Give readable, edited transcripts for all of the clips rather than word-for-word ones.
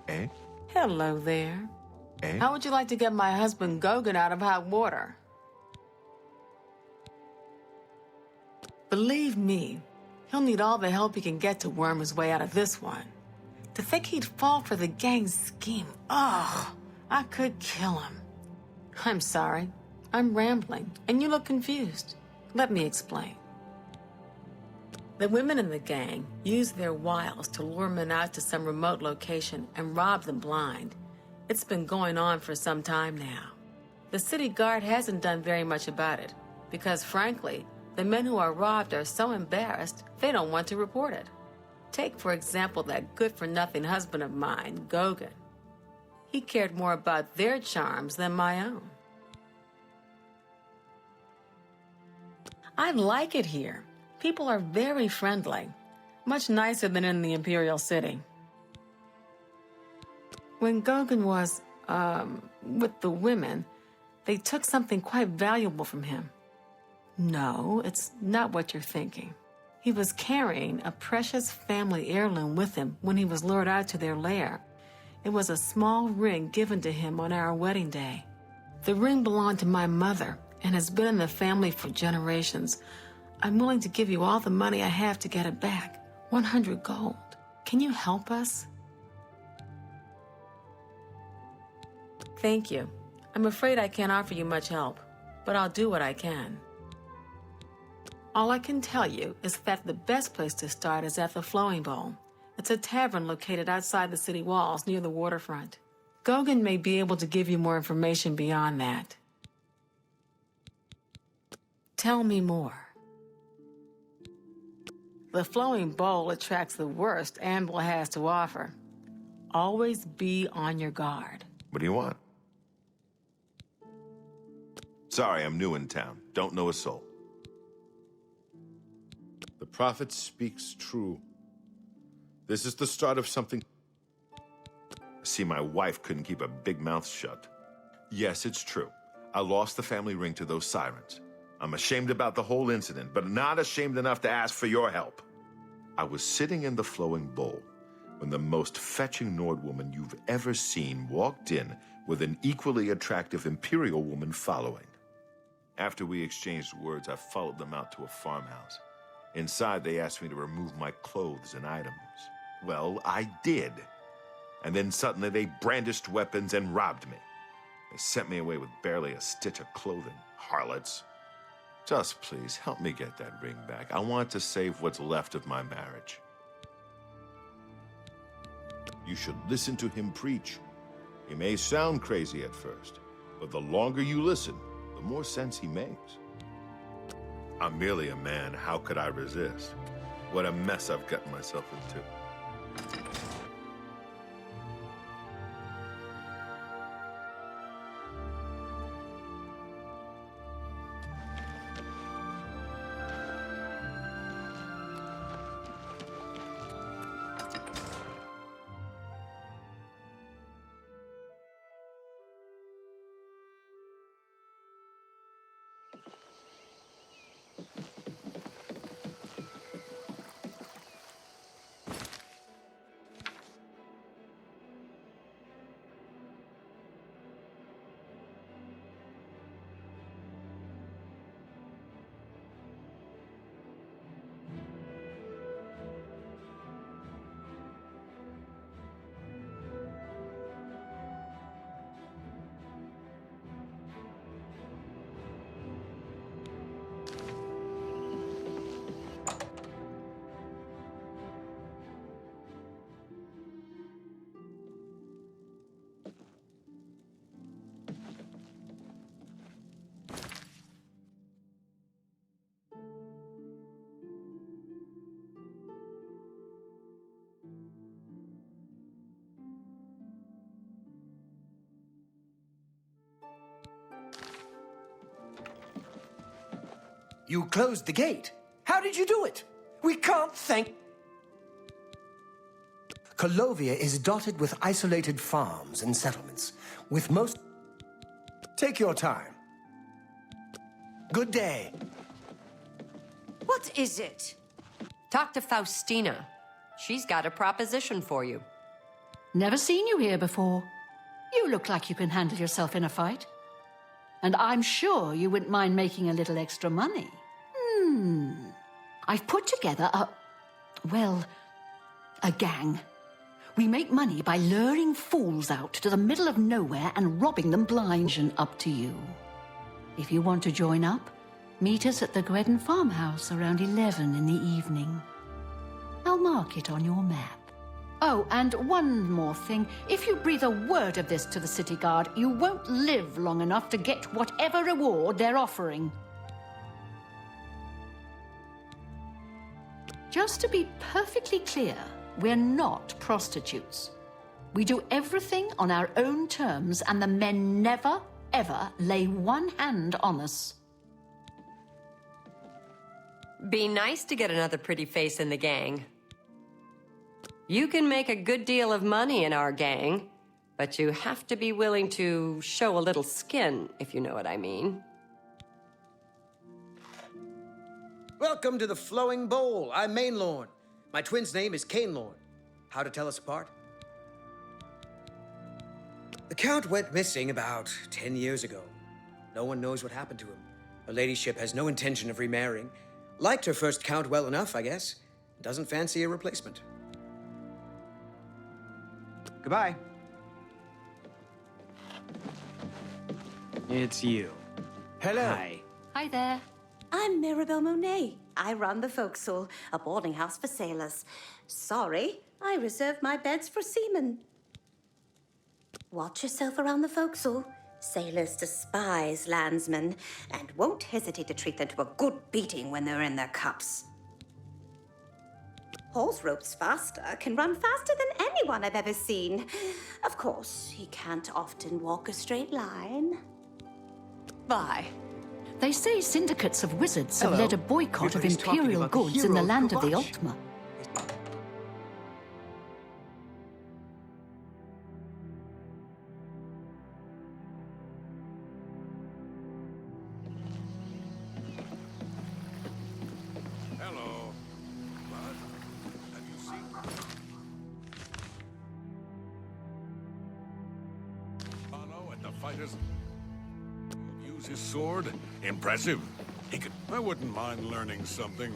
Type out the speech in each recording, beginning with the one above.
Eh? Hello there. Eh? How would you like to get my husband Gogan out of hot water? Believe me, he'll need all the help he can get to worm his way out of this one. To think he'd fall for the gang's scheme, ugh, I could kill him. I'm sorry, I'm rambling, and you look confused. Let me explain. The women in the gang use their wiles to lure men out to some remote location and rob them blind. It's been going on for some time now. The city guard hasn't done very much about it, because frankly, the men who are robbed are so embarrassed, they don't want to report it. Take, for example, that good-for-nothing husband of mine, Gogan. He cared more about their charms than my own. I like it here. People are very friendly, much nicer than in the Imperial City. When Gogan was, with the women, they took something quite valuable from him. No, it's not what you're thinking. He was carrying a precious family heirloom with him when he was lured out to their lair. It was a small ring given to him on our wedding day. The ring belonged to my mother and has been in the family for generations. I'm willing to give you all the money I have to get it back. 100 gold. Can you help us? Thank you. I'm afraid I can't offer you much help, but I'll do what I can. All I can tell you is that the best place to start is at the Flowing Bowl. It's a tavern located outside the city walls near the waterfront. Gogan may be able to give you more information beyond that. Tell me more. The Flowing Bowl attracts the worst Anvil has to offer. Always be on your guard. What do you want? Sorry, I'm new in town. Don't know a soul. The prophet speaks true. This is the start of something. See, my wife couldn't keep a big mouth shut. Yes, it's true. I lost the family ring to those sirens. I'm ashamed about the whole incident, but not ashamed enough to ask for your help. I was sitting in the Flowing Bowl when the most fetching Nord woman you've ever seen walked in with an equally attractive Imperial woman following. After we exchanged words, I followed them out to a farmhouse. Inside, they asked me to remove my clothes and items. Well, I did. And then suddenly they brandished weapons and robbed me. They sent me away with barely a stitch of clothing. Harlots. Just please, help me get that ring back. I want to save what's left of my marriage. You should listen to him preach. He may sound crazy at first, but the longer you listen, the more sense he makes. I'm merely a man. How could I resist? What a mess I've gotten myself into. You closed the gate. How did you do it? We can't thank... Kolovia is dotted with isolated farms and settlements, with most... Take your time. Good day. What is it? Talk to Faustina. She's got a proposition for you. Never seen you here before. You look like you can handle yourself in a fight. And I'm sure you wouldn't mind making a little extra money. I've put together a gang. We make money by luring fools out to the middle of nowhere and robbing them blind. And up to you. If you want to join up, meet us at the Gredden farmhouse around 11 in the evening. I'll mark it on your map. Oh, and one more thing. If you breathe a word of this to the city guard, you won't live long enough to get whatever reward they're offering. Just to be perfectly clear, we're not prostitutes. We do everything on our own terms, and the men never, ever lay one hand on us. Be nice to get another pretty face in the gang. You can make a good deal of money in our gang, but you have to be willing to show a little skin, if you know what I mean. Welcome to the Flowing Bowl. I'm Mainlorn. My twin's name is Cainlorn. How to tell us apart? The Count went missing about 10 years ago. No one knows what happened to him. Her ladyship has no intention of remarrying. Liked her first Count well enough, I guess. Doesn't fancy a replacement. Goodbye. It's you. Hello. Hi. Hi there. I'm Mirabelle Monet. I run the Forecastle, a boarding house for sailors. Sorry, I reserved my beds for seamen. Watch yourself around the forecastle. Sailors despise landsmen and won't hesitate to treat them to a good beating when they're in their cups. Horse ropes faster can run faster than anyone I've ever seen. Of course, he can't often walk a straight line. Bye. They say syndicates of wizards have Hello. led a boycott of Everybody's talking imperial about the goods in the hero land of the Kuvach. Ultima. Hello. What? Have you seen? Apollo at the fighters. Use his sword. Impressive. He could. I wouldn't mind learning something.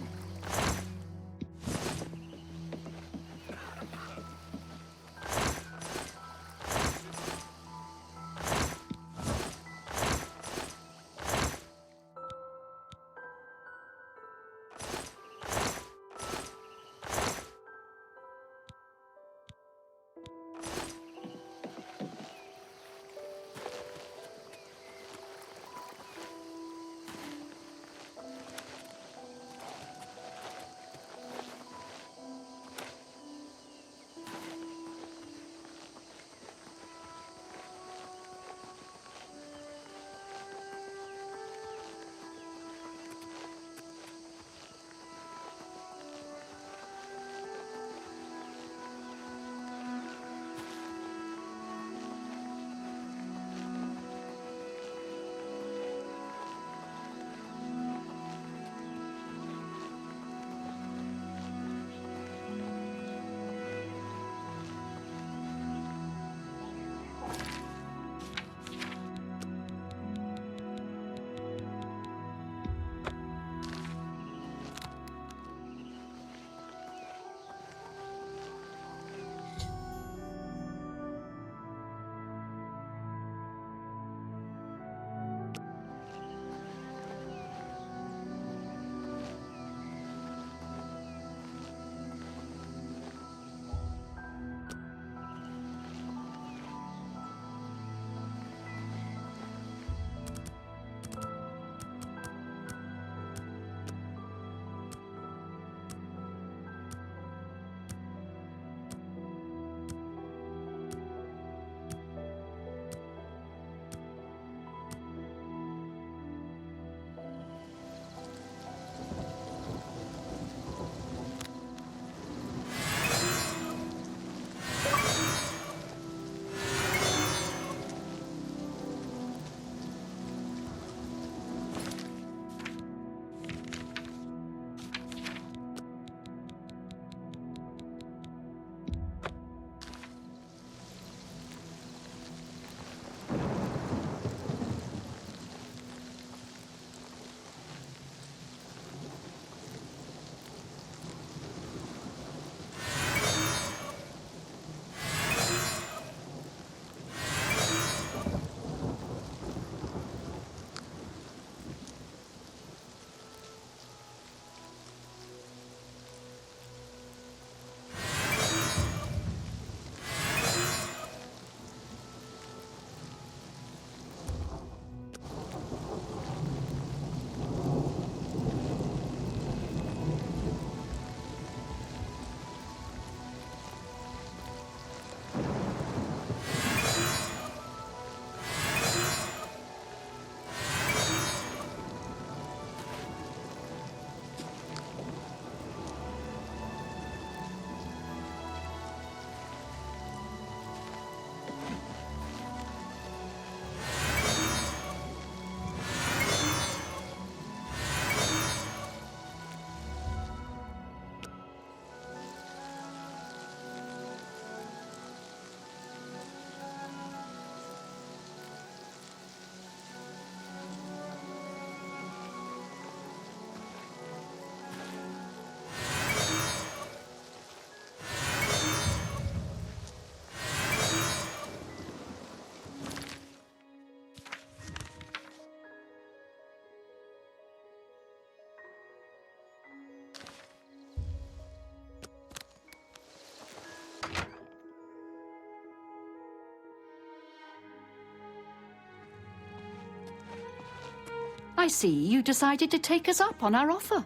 I see you decided to take us up on our offer.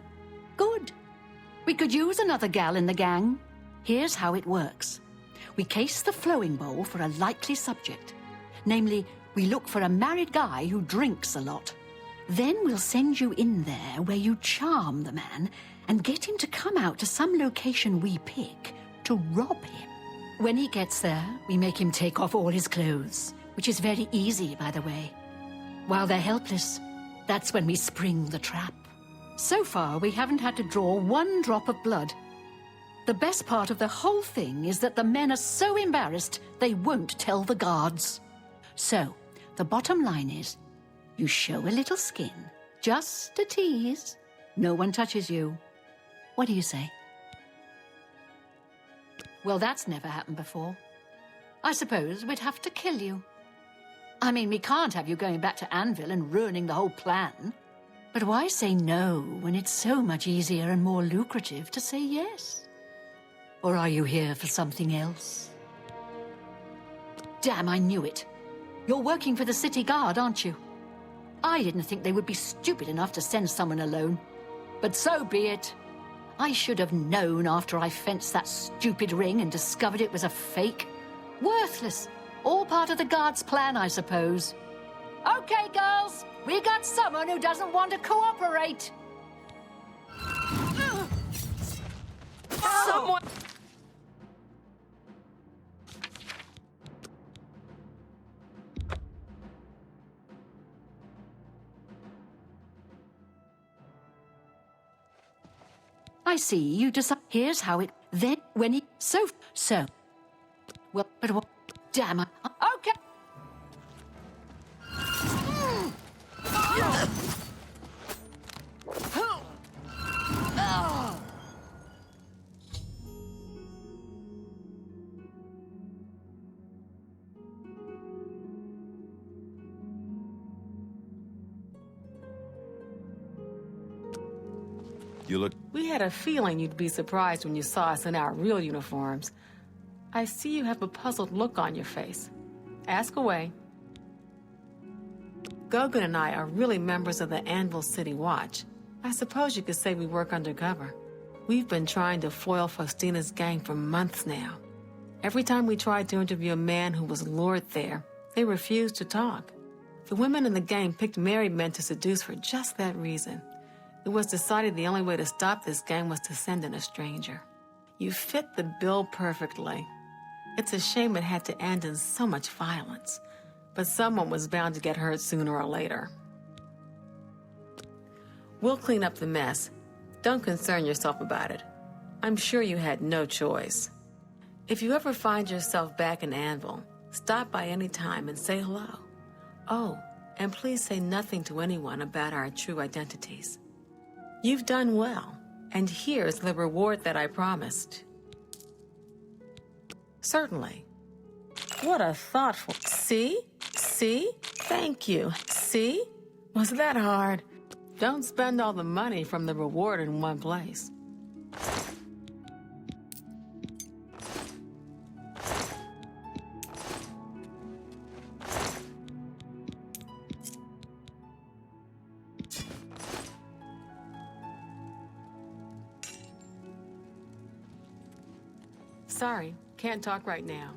Good. We could use another gal in the gang. Here's how it works. We case the flowing bowl for a likely subject. Namely, we look for a married guy who drinks a lot. Then we'll send you in there where you charm the man and get him to come out to some location we pick to rob him. When he gets there, we make him take off all his clothes, which is very easy, by the way. While they're helpless, that's when we spring the trap. So far, we haven't had to draw one drop of blood. The best part of the whole thing is that the men are so embarrassed they won't tell the guards. So, the bottom line is, you show a little skin, just a tease. No one touches you. What do you say? Well, that's never happened before. I suppose we'd have to kill you. I mean, we can't have you going back to Anvil and ruining the whole plan. But why say no when it's so much easier and more lucrative to say yes? Or are you here for something else? Damn, I knew it. You're working for the city guard, aren't you? I didn't think they would be stupid enough to send someone alone. But so be it. I should have known after I fenced that stupid ring and discovered it was a fake. Worthless. All part of the guard's plan, I suppose. Okay, girls. We got someone who doesn't want to cooperate. Someone... I see you decide. Here's how it. Then when he so. Well, but what? Damn it. Okay. You look... We had a feeling you'd be surprised when you saw us in our real uniforms. I see you have a puzzled look on your face. Ask away. Gogan and I are really members of the Anvil City Watch. I suppose you could say we work undercover. We've been trying to foil Faustina's gang for months now. Every time we tried to interview a man who was lured there, they refused to talk. The women in the gang picked married men to seduce for just that reason. It was decided the only way to stop this gang was to send in a stranger. You fit the bill perfectly. It's a shame it had to end in so much violence. But someone was bound to get hurt sooner or later. We'll clean up the mess. Don't concern yourself about it. I'm sure you had no choice. If you ever find yourself back in Anvil, stop by any time and say hello. Oh, and please say nothing to anyone about our true identities. You've done well, and here's the reward that I promised. Certainly. What a thoughtful... See? See? Thank you. See? Was that hard? Don't spend all the money from the reward in one place. Sorry, can't talk right now.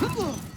Ugh.